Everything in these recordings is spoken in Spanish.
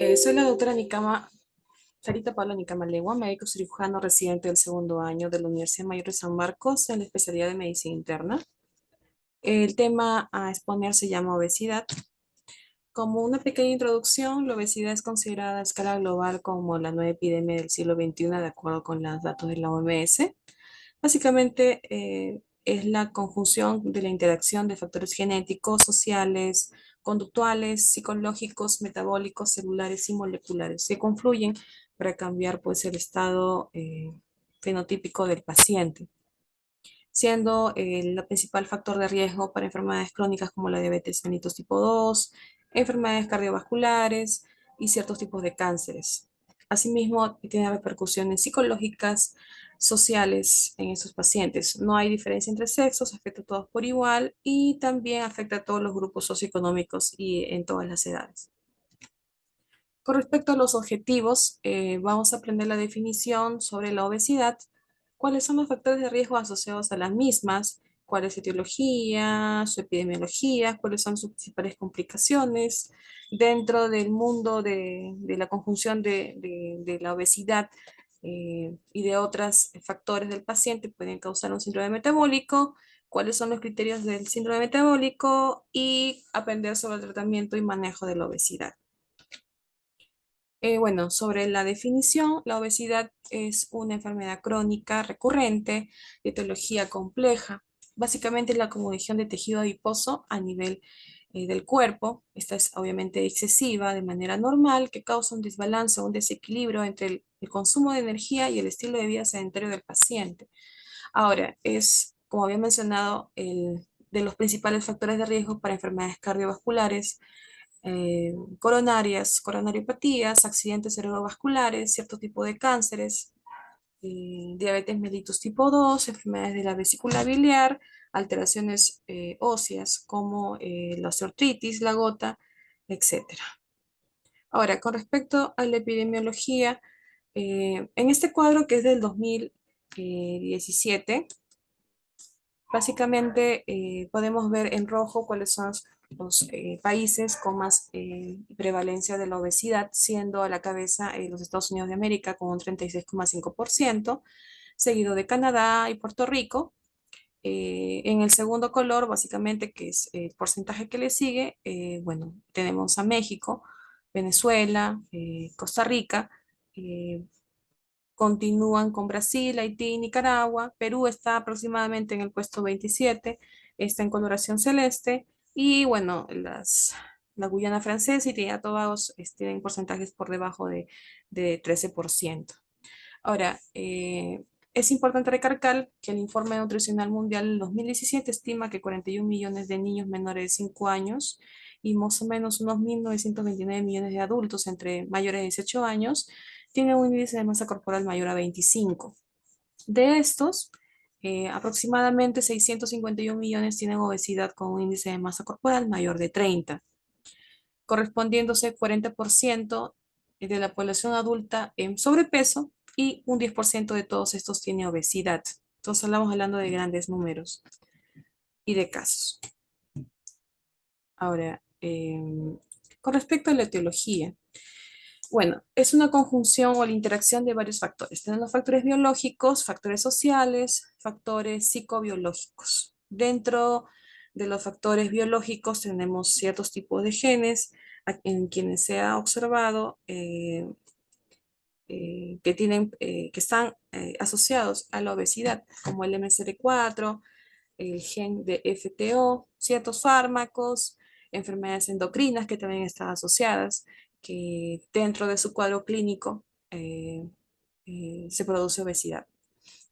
Soy la doctora Sarita Paula Nicama Legua, médico cirujano residente del segundo año de la Universidad Mayor de San Marcos en la especialidad de medicina interna. El tema a exponer se llama obesidad. Como una pequeña introducción, la obesidad es considerada a escala global como la nueva epidemia del siglo XXI de acuerdo con los datos de la OMS. Básicamente es la conjunción de la interacción de factores genéticos, sociales, conductuales, psicológicos, metabólicos, celulares y moleculares que confluyen para cambiar pues el estado fenotípico del paciente, siendo el principal factor de riesgo para enfermedades crónicas como la diabetes mellitus tipo 2, enfermedades cardiovasculares y ciertos tipos de cánceres. Asimismo, tiene repercusiones psicológicas, sociales en estos pacientes. No hay diferencia entre sexos, afecta a todos por igual y también afecta a todos los grupos socioeconómicos y en todas las edades. Con respecto a los objetivos, vamos a aprender la definición sobre la obesidad, cuáles son los factores de riesgo asociados a las mismas, cuál es su etiología, su epidemiología, cuáles son sus principales complicaciones dentro del mundo de la conjunción de la obesidad y de otros factores del paciente pueden causar un síndrome metabólico, cuáles son los criterios del síndrome metabólico y aprender sobre el tratamiento y manejo de la obesidad. Bueno, sobre la definición, la obesidad es una enfermedad crónica recurrente de etiología compleja. Básicamente es la acumulación de tejido adiposo a nivel del cuerpo. Esta es obviamente excesiva de manera normal que causa un desbalance o un desequilibrio entre el consumo de energía y el estilo de vida sedentario del paciente. Ahora, es, como había mencionado, el de los principales factores de riesgo para enfermedades cardiovasculares, coronarias, coronariopatías, accidentes cerebrovasculares, cierto tipo de cánceres, diabetes mellitus tipo 2, enfermedades de la vesícula biliar, alteraciones óseas como la osteoartritis, la gota, etcétera. Ahora, con respecto a la epidemiología, en este cuadro que es del 2017, básicamente podemos ver en rojo cuáles son los países con más prevalencia de la obesidad, siendo a la cabeza los Estados Unidos de América con un 36,5%, seguido de Canadá y Puerto Rico. En el segundo color, básicamente, que es el porcentaje que le sigue, bueno, tenemos a México, Venezuela, Costa Rica, eh, continúan con Brasil, Haití, Nicaragua. Perú está aproximadamente en el puesto 27, está en coloración celeste. Y bueno, la Guyana Francesa y Trinidad y Tobago tienen porcentajes por debajo de 13%. Ahora, es importante recalcar que el Informe Nutricional Mundial del 2017 estima que 41 millones de niños menores de 5 años y más o menos unos 1.929 millones de adultos entre mayores de 18 años tienen un índice de masa corporal mayor a 25. De estos, aproximadamente 651 millones tienen obesidad con un índice de masa corporal mayor de 30, correspondiéndose 40% de la población adulta en sobrepeso y un 10% de todos estos tiene obesidad. Entonces estamos hablando de grandes números y de casos. Ahora, con respecto a la etiología, bueno, es una conjunción o la interacción de varios factores. Tenemos factores biológicos, factores sociales, factores psicobiológicos. Dentro de los factores biológicos tenemos ciertos tipos de genes en quienes se ha observado que están asociados a la obesidad, como el MSR4, el gen de FTO, ciertos fármacos, enfermedades endocrinas que también están asociadas, que dentro de su cuadro clínico se produce obesidad,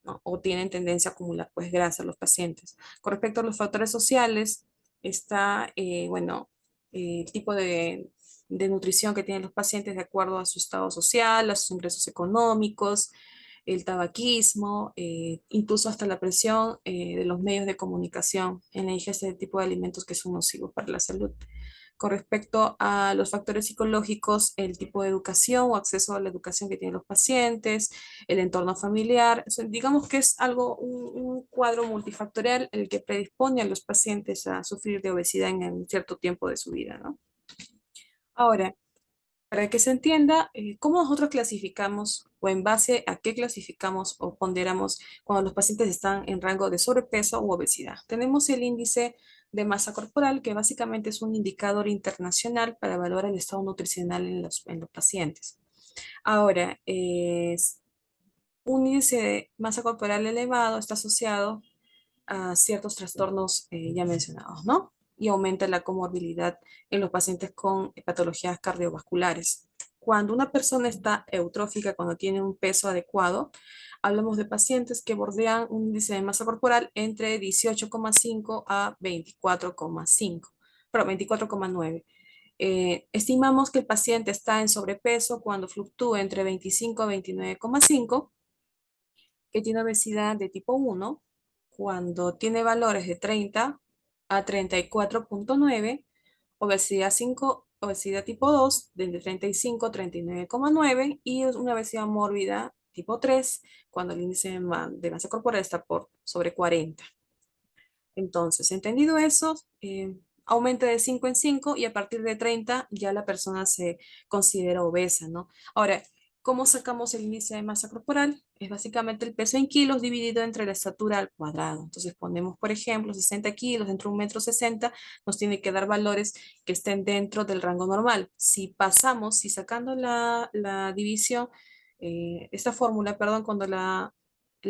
¿no? O tienen tendencia a acumular pues grasa los pacientes. Con respecto a los factores sociales, está, bueno, el tipo de nutrición que tienen los pacientes de acuerdo a su estado social, a sus ingresos económicos, el tabaquismo, incluso hasta la presión de los medios de comunicación en la ingesta de tipo de alimentos que son nocivos para la salud. Con respecto a los factores psicológicos, el tipo de educación o acceso a la educación que tienen los pacientes, el entorno familiar, o sea, digamos que es algo, un cuadro multifactorial el que predispone a los pacientes a sufrir de obesidad en cierto tiempo de su vida, ¿no? Ahora, Para que se entienda cómo nosotros clasificamos o en base a qué clasificamos o ponderamos cuando los pacientes están en rango de sobrepeso u obesidad. Tenemos el índice de masa corporal, que básicamente es un indicador internacional para evaluar el estado nutricional en los pacientes. Ahora, un índice de masa corporal elevado está asociado a ciertos trastornos ya mencionados, ¿no? Y aumenta la comorbilidad en los pacientes con patologías cardiovasculares. Cuando una persona está eutrófica, cuando tiene un peso adecuado, hablamos de pacientes que bordean un índice de masa corporal entre 18,5 a 24,5, pero 24,9. Estimamos que el paciente está en sobrepeso cuando fluctúa entre 25 a 29,5, que tiene obesidad de tipo 1 cuando tiene valores de 30 a 34,9, obesidad 5, obesidad tipo 2 de 35 a 39,9 y una obesidad mórbida tipo 3 cuando el índice de masa corporal está por sobre 40. Entonces, entendido eso, aumenta de 5 en 5 y a partir de 30 ya la persona se considera obesa, ¿no? Ahora, ¿cómo sacamos el índice de masa corporal? Es básicamente el peso en kilos dividido entre la estatura al cuadrado. Entonces ponemos, por ejemplo, 60 kilos dentro de 1,60 m, nos tiene que dar valores que estén dentro del rango normal. Si pasamos, si sacando la división, esta fórmula, perdón, cuando la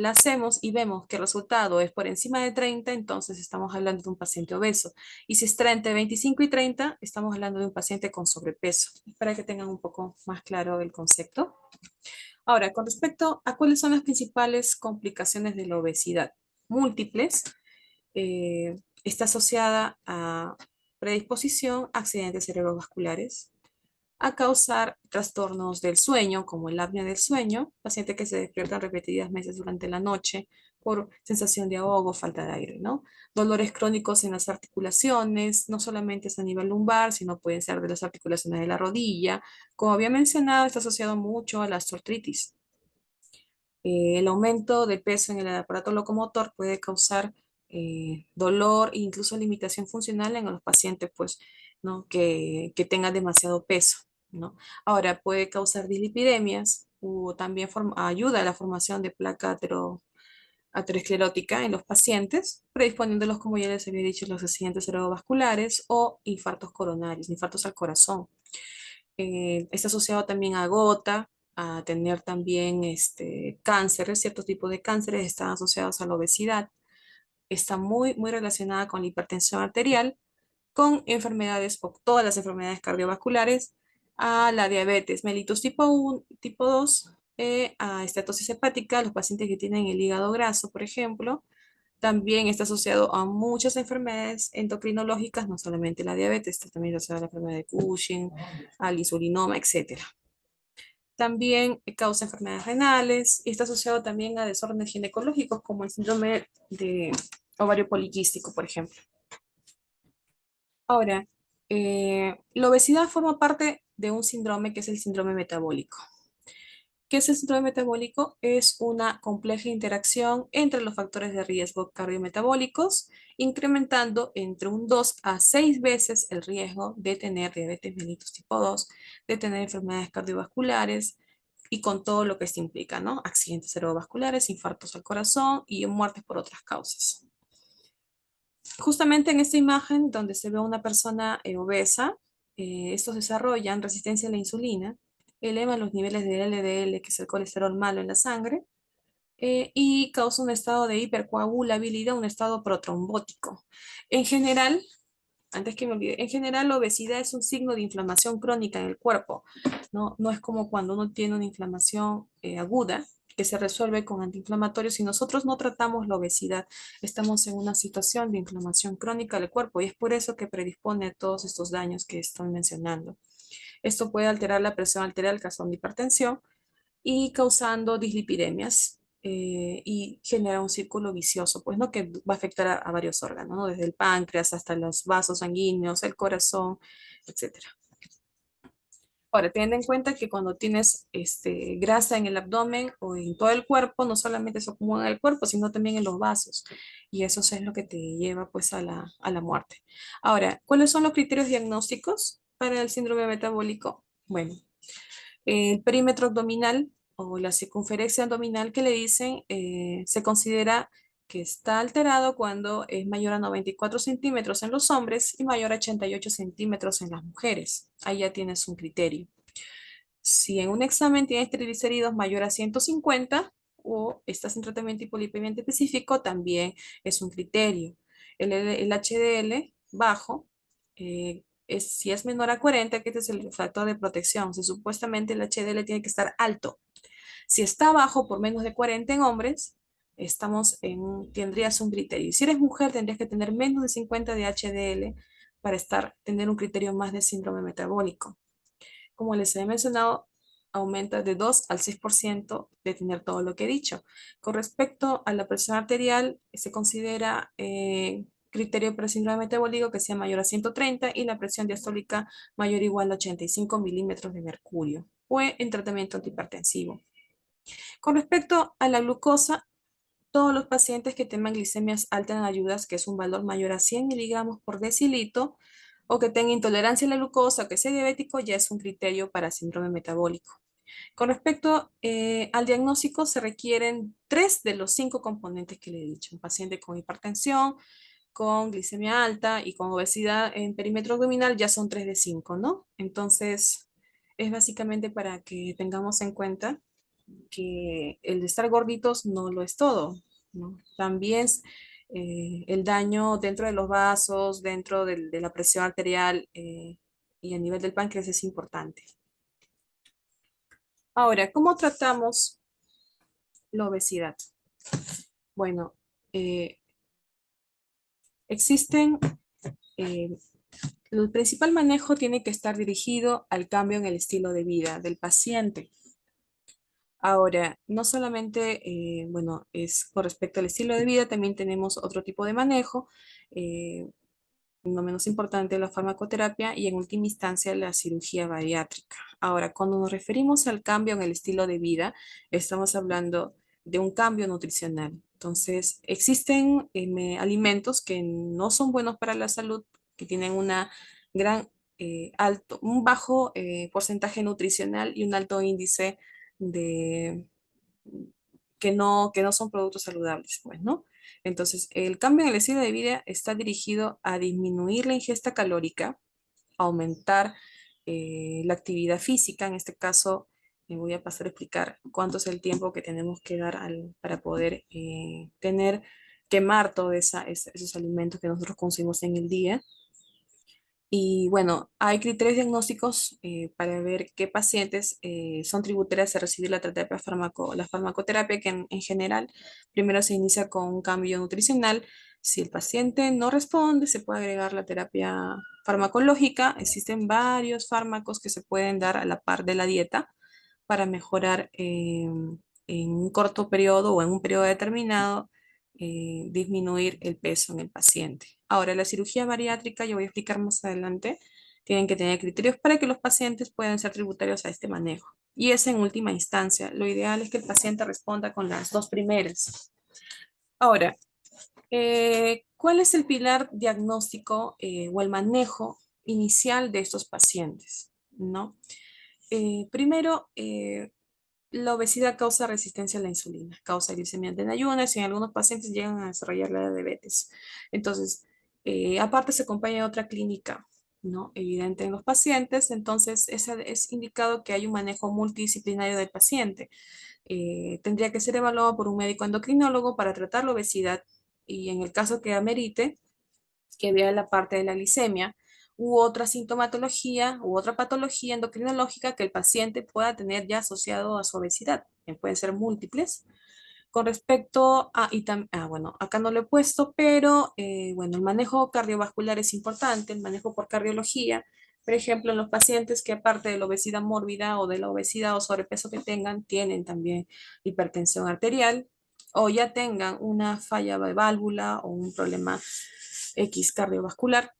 hacemos y vemos que el resultado es por encima de 30, entonces estamos hablando de un paciente obeso. Y si está entre 25 y 30, estamos hablando de un paciente con sobrepeso. Para que tengan un poco más claro el concepto. Ahora, con respecto a cuáles son las principales complicaciones de la obesidad múltiples, está asociada a predisposición a accidentes cerebrovasculares, a causar trastornos del sueño, como el apnea del sueño, pacientes que se despiertan repetidas veces durante la noche por sensación de ahogo, falta de aire, ¿no? Dolores crónicos en las articulaciones, no solamente es a nivel lumbar, sino pueden ser de las articulaciones de la rodilla. Como había mencionado, está asociado mucho a la artritis. El aumento de peso en el aparato locomotor puede causar dolor e incluso limitación funcional en los pacientes, pues, ¿no? que tengan demasiado peso, ¿no? Ahora, puede causar dislipidemias o también ayuda a la formación de placa aterosclerótica en los pacientes, predisponiéndolos, como ya les había dicho, los accidentes cerebrovasculares o infartos coronarios, infartos al corazón. Está asociado también a gota, a tener también cánceres, ciertos tipos de cánceres están asociados a la obesidad. Está muy, muy relacionada con la hipertensión arterial, con enfermedades o todas las enfermedades cardiovasculares, a la diabetes mellitus tipo 1, tipo 2, a estatosis hepática, los pacientes que tienen el hígado graso, por ejemplo. También está asociado a muchas enfermedades endocrinológicas, no solamente la diabetes, está también asociado a la enfermedad de Cushing, al insulinoma, etcétera. También causa enfermedades renales y está asociado también a desórdenes ginecológicos como el síndrome de ovario poliquístico, por ejemplo. Ahora, la obesidad forma parte de un síndrome que es el síndrome metabólico. ¿Qué es el síndrome metabólico? Es una compleja interacción entre los factores de riesgo cardiometabólicos, incrementando entre un 2 a 6 veces el riesgo de tener diabetes mellitus tipo 2, de tener enfermedades cardiovasculares y con todo lo que esto implica, ¿no? Accidentes cerebrovasculares, infartos al corazón y muertes por otras causas. Justamente en esta imagen donde se ve a una persona obesa, estos desarrollan resistencia a la insulina, elevan los niveles de LDL, que es el colesterol malo en la sangre, y causa un estado de hipercoagulabilidad, un estado protrombótico. En general, antes que me olvide, en general la obesidad es un signo de inflamación crónica en el cuerpo, ¿no? No es como cuando uno tiene una inflamación aguda que se resuelve con antiinflamatorios. Si nosotros no tratamos la obesidad, estamos en una situación de inflamación crónica del cuerpo y es por eso que predispone a todos estos daños que estoy mencionando. Esto puede alterar la presión arterial, causando hipertensión y causando dislipidemias, y genera un círculo vicioso, pues, ¿no? Que va a afectar a varios órganos, ¿no? Desde el páncreas hasta los vasos sanguíneos, el corazón, etcétera. Ahora, teniendo en cuenta que cuando tienes grasa en el abdomen o en todo el cuerpo, no solamente se acumula en el cuerpo, sino también en los vasos. Y eso es lo que te lleva pues a la muerte. Ahora, ¿cuáles son los criterios diagnósticos para el síndrome metabólico? Bueno, El perímetro abdominal o la circunferencia abdominal que le dicen se considera que está alterado cuando es mayor a 94 centímetros en los hombres y mayor a 88 centímetros en las mujeres. Ahí ya tienes un criterio. Si en un examen tienes triglicéridos mayor a 150 o estás en tratamiento hipolipemiante específico, también es un criterio. El HDL bajo, si es menor a 40, que este es el factor de protección. Supuestamente el HDL tiene que estar alto. Si está bajo por menos de 40 en hombres, tendrías un criterio. Si eres mujer, tendrías que tener menos de 50 de HDL para tener un criterio más de síndrome metabólico. Como les he mencionado, aumenta de 2 al 6% de tener todo lo que he dicho. Con respecto a la presión arterial, se considera criterio para síndrome metabólico que sea mayor a 130 y la presión diastólica mayor o igual a 85 milímetros de mercurio o en tratamiento antihipertensivo. Con respecto a la glucosa, todos los pacientes que tengan glicemias altas en ayudas, que es un valor mayor a 100 miligramos por decilitro, o que tenga intolerancia a la glucosa o que sea diabético, ya es un criterio para síndrome metabólico. Con respecto al diagnóstico, se requieren 3 de los 5 componentes que le he dicho. Un paciente con hipertensión, con glicemia alta y con obesidad en perímetro abdominal ya son 3 de 5, ¿no? Entonces, es básicamente para que tengamos en cuenta que el de estar gorditos no lo es todo, ¿no? También el daño dentro de los vasos, dentro de la presión arterial y a nivel del páncreas es importante. Ahora, ¿cómo tratamos la obesidad? Bueno, eh, existen, eh, el principal manejo tiene que estar dirigido al cambio en el estilo de vida del paciente. Ahora, no solamente, bueno, es con respecto al estilo de vida, también tenemos otro tipo de manejo, eh, no menos importante la farmacoterapia y en última instancia la cirugía bariátrica. Ahora, cuando nos referimos al cambio en el estilo de vida, estamos hablando de un cambio nutricional. Entonces, existen alimentos que no son buenos para la salud, que tienen una gran, un bajo porcentaje nutricional y un alto índice de que no son productos saludables, pues, ¿no? Entonces, el cambio en el estilo de vida está dirigido a disminuir la ingesta calórica, aumentar la actividad física. En este caso, me voy a pasar a explicar cuánto es el tiempo que tenemos que dar para poder quemar todos esos alimentos que nosotros consumimos en el día. Y bueno, hay criterios diagnósticos para ver qué pacientes son tributarias a recibir la farmacoterapia, que en general primero se inicia con un cambio nutricional. Si el paciente no responde, se puede agregar la terapia farmacológica. Existen varios fármacos que se pueden dar a la par de la dieta para mejorar en un corto periodo o en un periodo determinado, disminuir el peso en el paciente. Ahora, la cirugía bariátrica, yo voy a explicar más adelante, tienen que tener criterios para que los pacientes puedan ser tributarios a este manejo. Y es en última instancia. Lo ideal es que el paciente responda con las dos primeras. Ahora, ¿cuál es el pilar diagnóstico o el manejo inicial de estos pacientes? ¿No? Primero, la obesidad causa resistencia a la insulina, causa glicemia en ayunas y en algunos pacientes llegan a desarrollar la diabetes. Entonces, aparte se acompaña de otra clínica, ¿no? Evidente en los pacientes, entonces es indicado que hay un manejo multidisciplinario del paciente. Tendría que ser evaluado por un médico endocrinólogo para tratar la obesidad y en el caso que amerite, que vea la parte de la glicemia u otra sintomatología u otra patología endocrinológica que el paciente pueda tener ya asociado a su obesidad, que pueden ser múltiples. Con respecto a, bueno, acá no lo he puesto, pero bueno, el manejo cardiovascular es importante, el manejo por cardiología, por ejemplo, en los pacientes que aparte de la obesidad mórbida o de la obesidad o sobrepeso que tengan, tienen también hipertensión arterial o ya tengan una falla de válvula o un problema X cardiovascular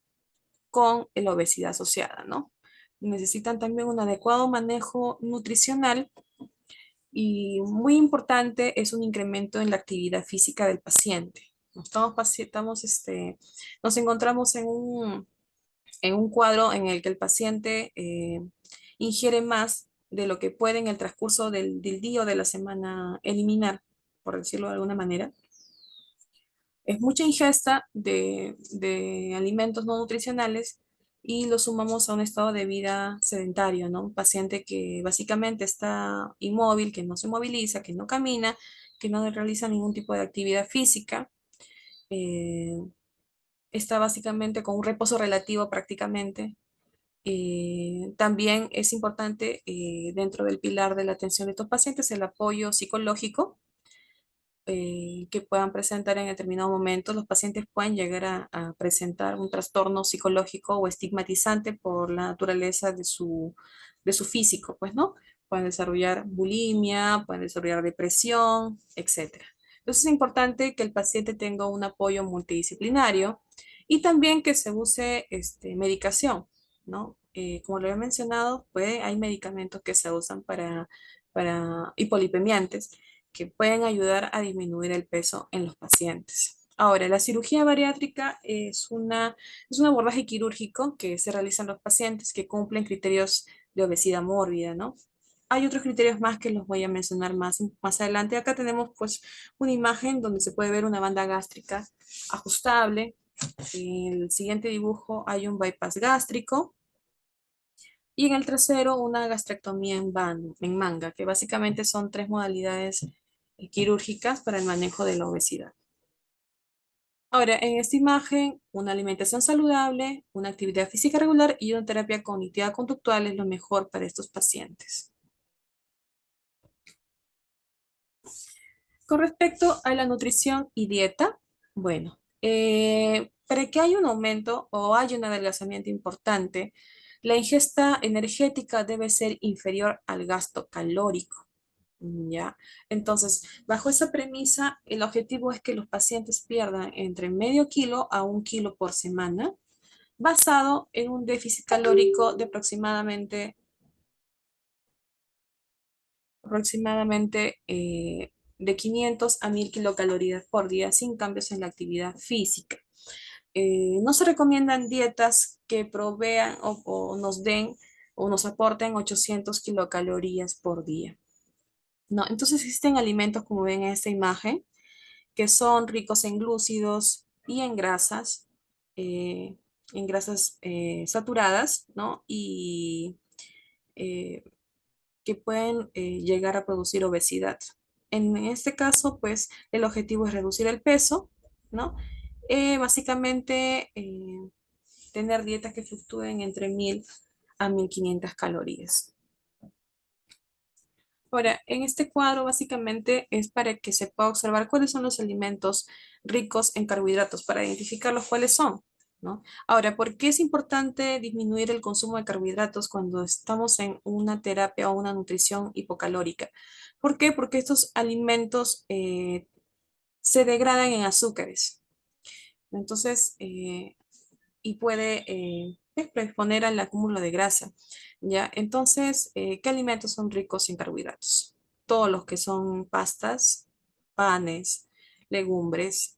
con la obesidad asociada, ¿no? Necesitan también un adecuado manejo nutricional y muy importante es un incremento en la actividad física del paciente. Nos encontramos en un cuadro en el que el paciente ingiere más de lo que puede en el transcurso del día o de la semana eliminar, por decirlo de alguna manera. Es mucha ingesta de alimentos no nutricionales y lo sumamos a un estado de vida sedentario, ¿no? Un paciente que básicamente está inmóvil, que no se moviliza, que no camina, que no realiza ningún tipo de actividad física. eh, Está básicamente con un reposo relativo prácticamente. También es importante dentro del pilar de la atención de estos pacientes el apoyo psicológico que puedan presentar en determinado momento. Los pacientes pueden llegar a presentar un trastorno psicológico o estigmatizante por la naturaleza de su físico, pues, ¿no? Pueden desarrollar bulimia, pueden desarrollar depresión, etcétera. Entonces es importante que el paciente tenga un apoyo multidisciplinario y también que se use medicación, ¿no? Como lo he mencionado, pues hay medicamentos que se usan para hipolipemiantes que pueden ayudar a disminuir el peso en los pacientes. Ahora, la cirugía bariátrica es un abordaje quirúrgico que se realiza en los pacientes que cumplen criterios de obesidad mórbida, ¿no? Hay otros criterios más que los voy a mencionar más adelante. Acá tenemos pues una imagen donde se puede ver una banda gástrica ajustable. En el siguiente dibujo hay un bypass gástrico y en el trasero una gastrectomía en manga, que básicamente son tres modalidades quirúrgicas para el manejo de la obesidad. Ahora, en esta imagen, una alimentación saludable, una actividad física regular y una terapia cognitiva conductual es lo mejor para estos pacientes. Con respecto a la nutrición y dieta, bueno, para que haya un aumento o haya un adelgazamiento importante, la ingesta energética debe ser inferior al gasto calórico. ¿Ya? Entonces, bajo esa premisa, el objetivo es que los pacientes pierdan entre medio kilo a 1 kilo por semana, basado en un déficit calórico de aproximadamente de 500 a 1000 kilocalorías por día sin cambios en la actividad física. No se recomiendan dietas que provean o nos den o nos aporten 800 kilocalorías por día. No, entonces existen alimentos como ven en esta imagen que son ricos en glúcidos y eh, en grasas saturadas, ¿no? Y eh, que pueden llegar a producir obesidad. En este caso, pues el objetivo es reducir el peso, ¿no? Básicamente, tener dietas que fluctúen entre 1000 a 1500 calorías. Ahora, en este cuadro básicamente es para que se pueda observar cuáles son los alimentos ricos en carbohidratos, para identificar los cuáles son, ¿no? Ahora, ¿por qué es importante disminuir el consumo de carbohidratos cuando estamos en una terapia o una nutrición hipocalórica? ¿Por qué? Porque estos alimentos se degradan en azúcares. Entonces, y puede predisponer al acúmulo de grasa. ¿Ya? Entonces, ¿qué alimentos son ricos en carbohidratos? Todos los que son pastas, panes, legumbres,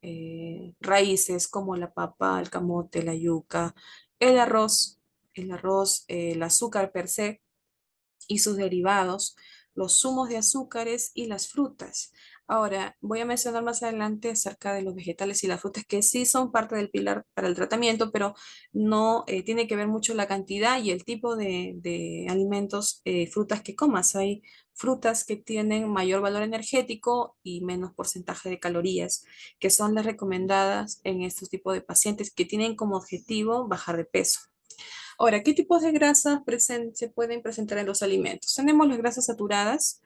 raíces como la papa, el camote, la yuca, el arroz, el azúcar per se, y sus derivados, los zumos de azúcares y las frutas. Ahora, voy a mencionar más adelante acerca de los vegetales y las frutas que sí son parte del pilar para el tratamiento, pero no tiene que ver mucho la cantidad y el tipo de alimentos, frutas que comas. Hay frutas que tienen mayor valor energético y menos porcentaje de calorías, que son las recomendadas en estos tipos de pacientes que tienen como objetivo bajar de peso. Ahora, ¿qué tipos de grasas se pueden presentar en los alimentos? Tenemos las grasas saturadas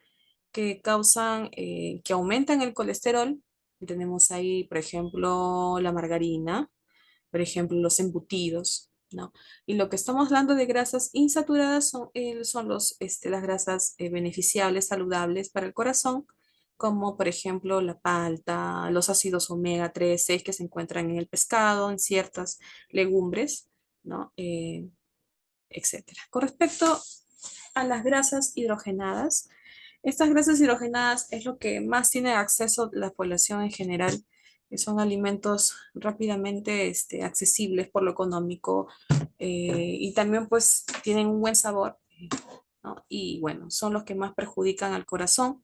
que que aumentan el colesterol. Y tenemos ahí, por ejemplo, la margarina, por ejemplo, los embutidos, ¿no? Y lo que estamos hablando de grasas insaturadas son las grasas beneficiables, saludables para el corazón, como por ejemplo la palta, los ácidos omega 3, 6 que se encuentran en el pescado, en ciertas legumbres, ¿no? Etcétera. Con respecto a las grasas hidrogenadas, estas grasas hidrogenadas es lo que más tiene acceso la población en general. Son alimentos rápidamente accesibles por lo económico y también pues tienen un buen sabor. ¿no? Y bueno, son los que más perjudican al corazón.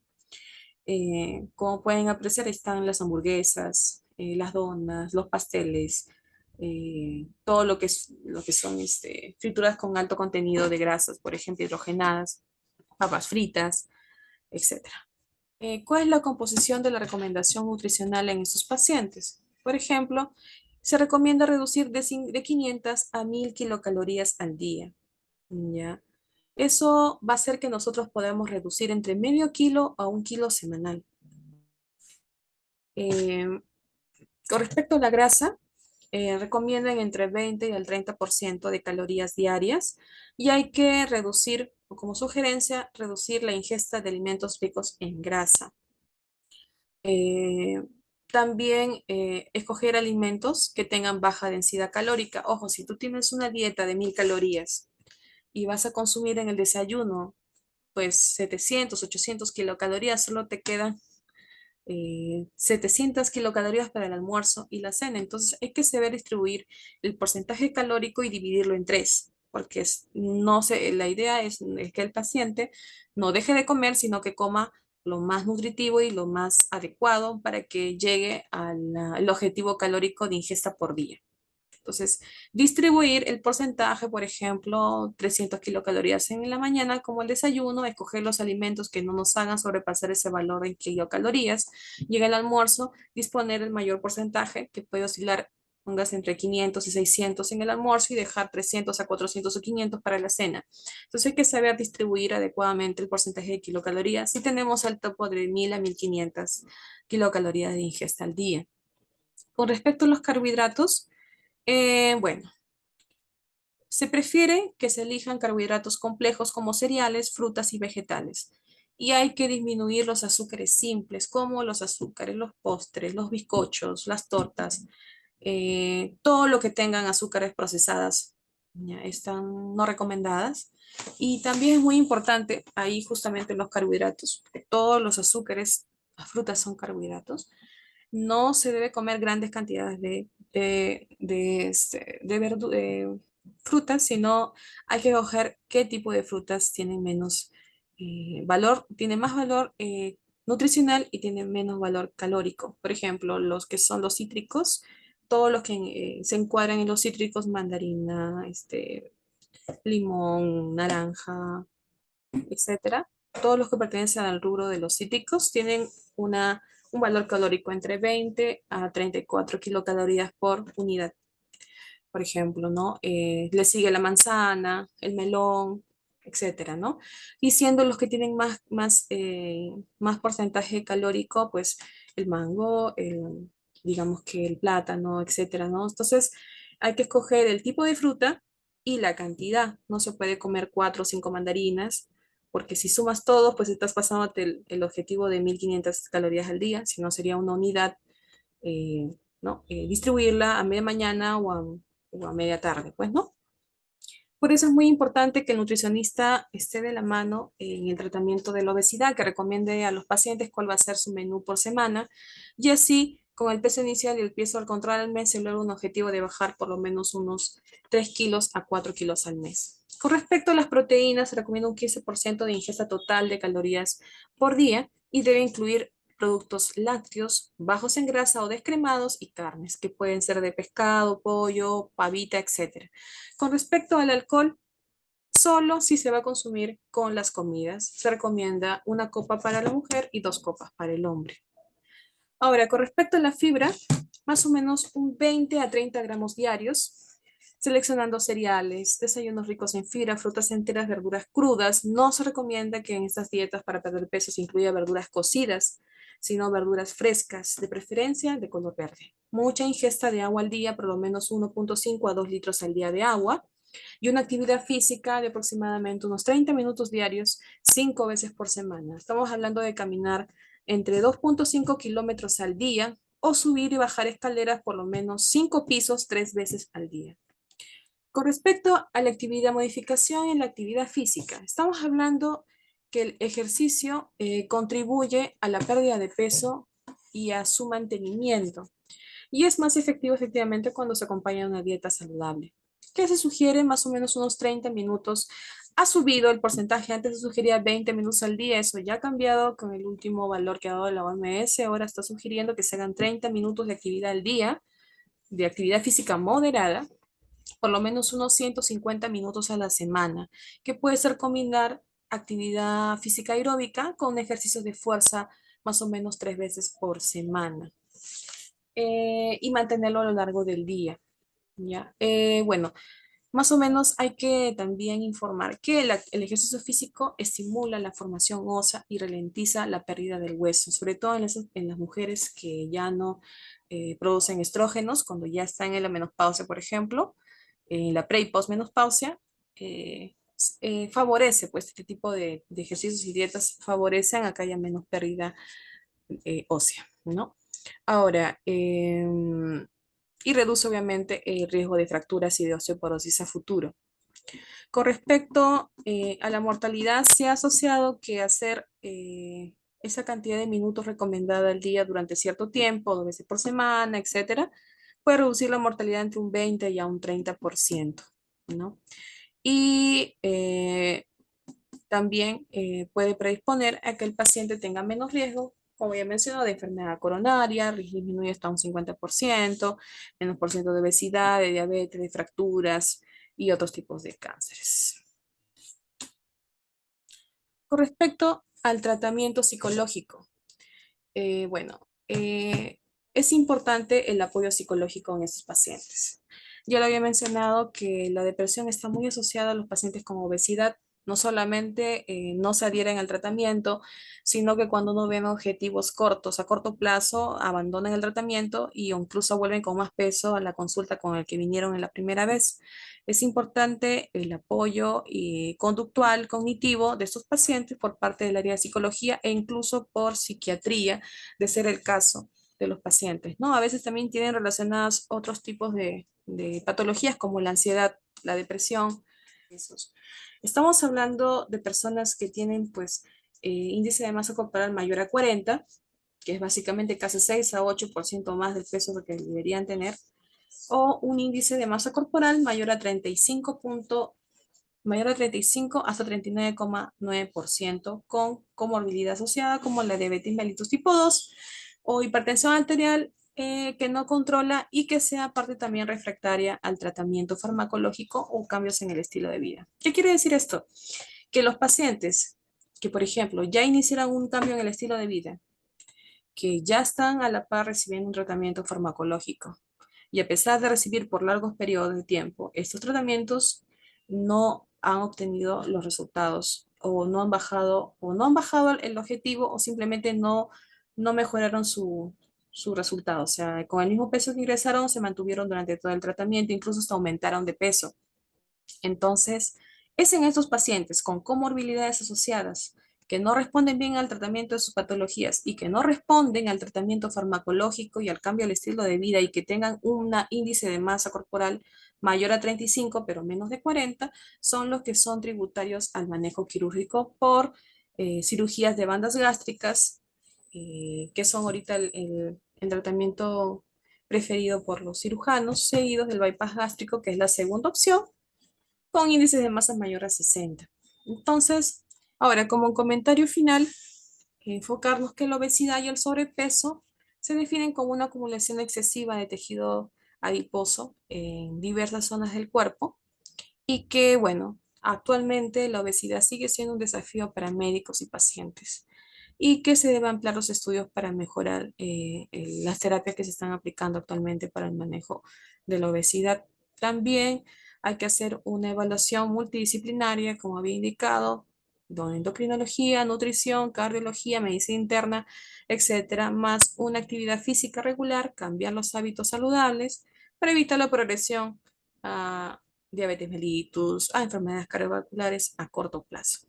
Como pueden apreciar, están las hamburguesas, las donas, los pasteles, todo lo que son frituras con alto contenido de grasas, por ejemplo, hidrogenadas, papas fritas, etcétera. ¿Cuál es la composición de la recomendación nutricional en estos pacientes? Por ejemplo, se recomienda reducir de 500 a 1000 kilocalorías al día. ¿Ya? Eso va a hacer que nosotros podamos reducir entre medio kilo a 1 kilo semanal. Eh, con respecto a la grasa, recomiendan entre 20 y el 30% de calorías diarias y hay que reducir, o como sugerencia, reducir la ingesta de alimentos ricos en grasa. Eh, también escoger alimentos que tengan baja densidad calórica. Ojo, si tú tienes una dieta de 1000 calorías y vas a consumir en el desayuno, pues 700, 800 kilocalorías, solo te quedan 700 kilocalorías para el almuerzo y la cena. Entonces hay que saber distribuir el porcentaje calórico y dividirlo en tres, porque no sé, la idea es que el paciente no deje de comer, sino que coma lo más nutritivo y lo más adecuado para que llegue al objetivo calórico de ingesta por día. Entonces, distribuir el porcentaje, por ejemplo, 300 kilocalorías en la mañana como el desayuno, escoger los alimentos que no nos hagan sobrepasar ese valor en kilocalorías. Llega el almuerzo, disponer el mayor porcentaje que puede oscilar, pongas entre 500 y 600 en el almuerzo y dejar 300 a 400 o 500 para la cena. Entonces hay que saber distribuir adecuadamente el porcentaje de kilocalorías si tenemos al topo de 1000 a 1500 kilocalorías de ingesta al día. Con respecto a los carbohidratos, bueno, se prefiere que se elijan carbohidratos complejos como cereales, frutas y vegetales. Y hay que disminuir los azúcares simples, como los azúcares, los postres, los bizcochos, las tortas, todo lo que tengan azúcares procesadas, ya están no recomendadas. Y también es muy importante ahí justamente los carbohidratos, porque todos los azúcares, las frutas son carbohidratos. No se debe comer grandes cantidades de frutas, sino hay que coger qué tipo de frutas tienen menos valor, tienen más valor nutricional y tienen menos valor calórico. Por ejemplo, los que son los cítricos, todos los que se encuadran en los cítricos, mandarina, limón, naranja, etcétera, todos los que pertenecen al rubro de los cítricos tienen un valor calórico entre 20 a 34 kilocalorías por unidad. Por ejemplo, ¿no? Le sigue la manzana, el melón, etcétera, ¿no? Y siendo los que tienen más porcentaje calórico, pues el mango, digamos que el plátano, etcétera, ¿no? Entonces, hay que escoger el tipo de fruta y la cantidad. No se puede comer 4 o 5 mandarinas, porque si sumas todo, pues estás pasándote el objetivo de 1500 calorías al día, si no sería una unidad, ¿no? Distribuirla a media mañana o a media tarde, pues, ¿no? Por eso es muy importante que el nutricionista esté de la mano en el tratamiento de la obesidad, que recomiende a los pacientes cuál va a ser su menú por semana y así con el peso inicial y el peso al control al mes se logra un objetivo de bajar por lo menos unos 3 kilos a 4 kilos al mes. Con respecto a las proteínas, se recomienda un 15% de ingesta total de calorías por día y debe incluir productos lácteos, bajos en grasa o descremados y carnes, que pueden ser de pescado, pollo, pavita, etc. Con respecto al alcohol, solo si se va a consumir con las comidas. Se recomienda una copa para la mujer y 2 copas para el hombre. Ahora, con respecto a la fibra, más o menos un 20 a 30 gramos diarios, seleccionando cereales, desayunos ricos en fibra, frutas enteras, verduras crudas. No se recomienda que en estas dietas para perder peso se incluya verduras cocidas, sino verduras frescas, de preferencia de color verde. Mucha ingesta de agua al día, por lo menos 1.5 a 2 litros al día de agua y una actividad física de aproximadamente unos 30 minutos diarios, 5 veces por semana. Estamos hablando de caminar entre 2.5 kilómetros al día o subir y bajar escaleras por lo menos 5 pisos 3 veces al día. Con respecto a la actividad modificación en la actividad física, estamos hablando que el ejercicio contribuye a la pérdida de peso y a su mantenimiento. Y es más efectivo efectivamente cuando se acompaña de una dieta saludable, que se sugiere más o menos unos 30 minutos Ha subido el porcentaje, antes se sugería 20 minutos al día, eso ya ha cambiado con el último valor que ha dado la OMS, ahora está sugiriendo que se hagan 30 minutos de actividad al día, de actividad física moderada, por lo menos unos 150 minutos a la semana, que puede ser combinar actividad física aeróbica con ejercicios de fuerza más o menos 3 veces por semana, y mantenerlo a lo largo del día. ¿Ya? Bueno, más o menos hay que también informar que el ejercicio físico estimula la formación ósea y ralentiza la pérdida del hueso, sobre todo en las mujeres que ya no producen estrógenos, cuando ya están en la menopausia, por ejemplo, en la pre y posmenopausia. Favorece, pues, este tipo de ejercicios y dietas favorecen a que haya menos pérdida ósea, ¿no? Ahora, y reduce obviamente el riesgo de fracturas y de osteoporosis a futuro. Con respecto a la mortalidad, se ha asociado que hacer esa cantidad de minutos recomendada al día durante cierto tiempo, 2 veces por semana, etcétera, puede reducir la mortalidad entre un 20 y a un 30%, ¿no? Y también puede predisponer a que el paciente tenga menos riesgo, como ya mencionado, de enfermedad coronaria, disminuye hasta un 50%, menos por ciento de obesidad, de diabetes, de fracturas y otros tipos de cánceres. Con respecto al tratamiento psicológico, bueno, es importante el apoyo psicológico en estos pacientes. Ya lo había mencionado que la depresión está muy asociada a los pacientes con obesidad. No solamente no se adhieren al tratamiento, sino que cuando no ven objetivos cortos a corto plazo, abandonan el tratamiento y incluso vuelven con más peso a la consulta con el que vinieron en la primera vez. Es importante el apoyo conductual, cognitivo de estos pacientes por parte del área de psicología e incluso por psiquiatría, de ser el caso de los pacientes, ¿no? A veces también tienen relacionadas otros tipos de patologías como la ansiedad, la depresión. Esos. Estamos hablando de personas que tienen, pues, índice de masa corporal mayor a 40, que es básicamente casi 6 a 8% más del peso que deberían tener, o un índice de masa corporal mayor a 35 hasta 39,9% con comorbilidad asociada como la diabetes mellitus tipo 2 o hipertensión arterial que no controla y que sea parte también refractaria al tratamiento farmacológico o cambios en el estilo de vida. ¿Qué quiere decir esto? Que los pacientes que, por ejemplo, ya iniciaron un cambio en el estilo de vida, que ya están a la par recibiendo un tratamiento farmacológico, y a pesar de recibir por largos periodos de tiempo estos tratamientos, no han obtenido los resultados o no han bajado el objetivo o simplemente no mejoraron su resultado. O sea, con el mismo peso que ingresaron, se mantuvieron durante todo el tratamiento, incluso hasta aumentaron de peso. Entonces, es en estos pacientes con comorbilidades asociadas que no responden bien al tratamiento de sus patologías y que no responden al tratamiento farmacológico y al cambio del estilo de vida y que tengan un índice de masa corporal mayor a 35 pero menos de 40, son los que son tributarios al manejo quirúrgico por cirugías de bandas gástricas, que son ahorita el tratamiento preferido por los cirujanos, seguidos del bypass gástrico, que es la segunda opción con índices de masa mayor a 60. Entonces, ahora como un comentario final, enfocarnos que la obesidad y el sobrepeso se definen como una acumulación excesiva de tejido adiposo en diversas zonas del cuerpo y que, bueno, actualmente la obesidad sigue siendo un desafío para médicos y pacientes y que se deben ampliar los estudios para mejorar las terapias que se están aplicando actualmente para el manejo de la obesidad. También hay que hacer una evaluación multidisciplinaria, como había indicado, donde endocrinología, nutrición, cardiología, medicina interna, etcétera, más una actividad física regular, cambiar los hábitos saludables para evitar la progresión a diabetes mellitus, a enfermedades cardiovasculares a corto plazo.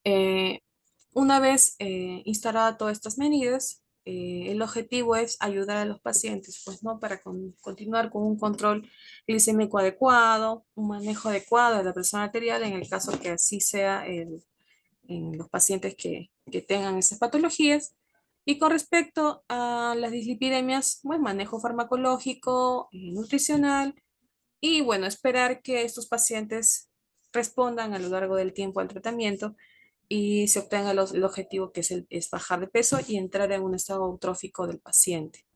Eh, una vez instalada todas estas medidas, el objetivo es ayudar a los pacientes, pues, ¿no? Para continuar con un control glicémico adecuado, un manejo adecuado de la presión arterial, en el caso que así sea en los pacientes que tengan esas patologías. Y con respecto a las dislipidemias, pues, manejo farmacológico, nutricional, y bueno, esperar que estos pacientes respondan a lo largo del tiempo al tratamiento y se obtenga el objetivo que es bajar de peso y entrar en un estado eutrófico del paciente.